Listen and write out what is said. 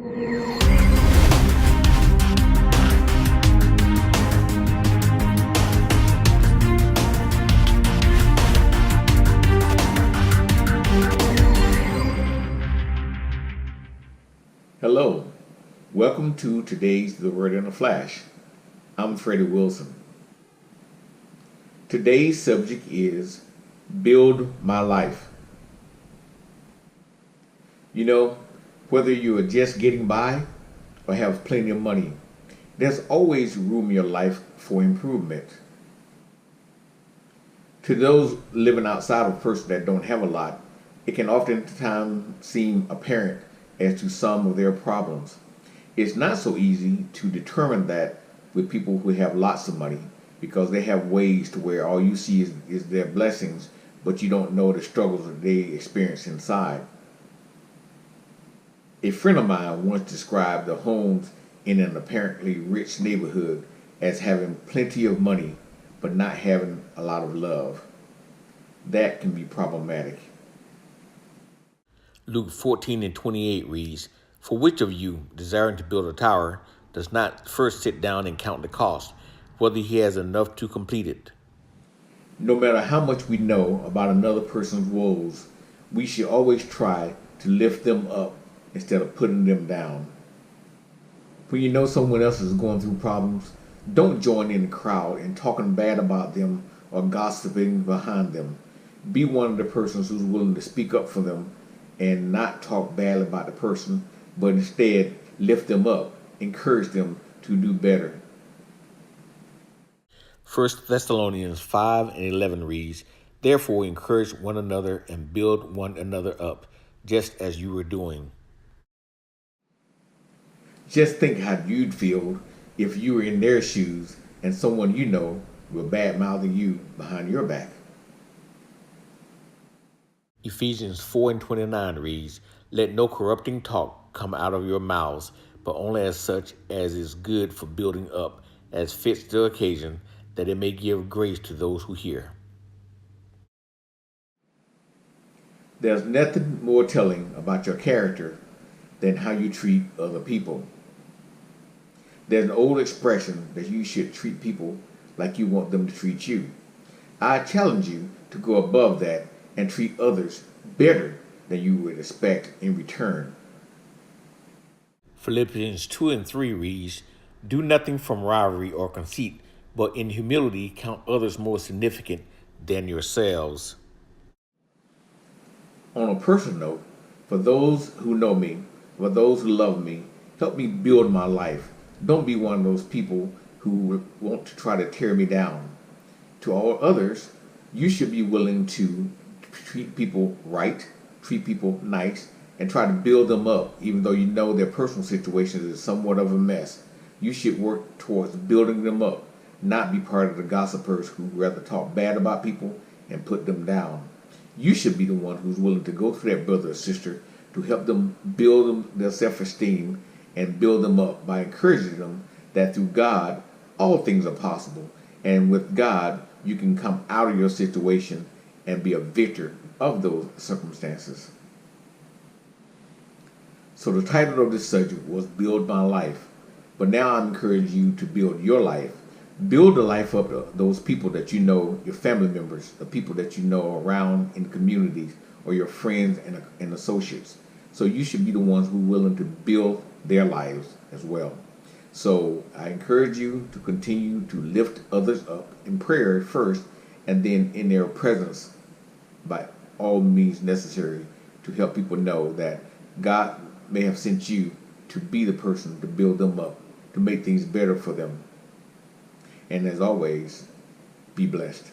Hello, welcome to today's The Word in a Flash. I'm Freddie Wilson. Today's subject is Build My Life. You know, whether you are just getting by or have plenty of money, there's always room in your life for improvement. To those living outside of a person that don't have a lot, it can oftentimes seem apparent as to some of their problems. It's not so easy to determine that with people who have lots of money because they have ways to where all you see is their blessings, but you don't know the struggles that they experience inside. A friend of mine once described the homes in an apparently rich neighborhood as having plenty of money but not having a lot of love. That can be problematic. Luke 14:28 reads, "For which of you, desiring to build a tower, does not first sit down and count the cost, whether he has enough to complete it?" No matter how much we know about another person's woes, we should always try to lift them up instead of putting them down. When you know someone else is going through problems, don't join in the crowd in talking bad about them or gossiping behind them. Be one of the persons who's willing to speak up for them and not talk bad about the person, but instead lift them up, encourage them to do better. 1 Thessalonians 5:11 reads, "Therefore encourage one another and build one another up, just as you were doing." Just think how you'd feel if you were in their shoes and someone you know were bad mouthing you behind your back. Ephesians 4:29 reads, "Let no corrupting talk come out of your mouths, but only as such as is good for building up, as fits the occasion, that it may give grace to those who hear." There's nothing more telling about your character than how you treat other people. There's an old expression that you should treat people like you want them to treat you. I challenge you to go above that and treat others better than you would expect in return. Philippians 2:3 reads, "Do nothing from rivalry or conceit, but in humility count others more significant than yourselves." On a personal note, for those who know me, for those who love me, help me build my life. Don't be one of those people who want to try to tear me down. To all others, you should be willing to treat people right, treat people nice, and try to build them up, even though you know their personal situation is somewhat of a mess. You should work towards building them up, not be part of the gossipers who rather talk bad about people and put them down. You should be the one who's willing to go to that brother or sister to help them build their self-esteem and build them up by encouraging them that through God, all things are possible. And with God, you can come out of your situation and be a victor of those circumstances. So the title of this subject was Build My Life. But now I encourage you to build your life. Build the life up of those people that you know, your family members, the people that you know around in communities, or your friends and associates. So you should be the ones who are willing to build their lives as well. So I encourage you to continue to lift others up in prayer first, and then in their presence by all means necessary to help people know that God may have sent you to be the person to build them up, to make things better for them. And as always, be blessed.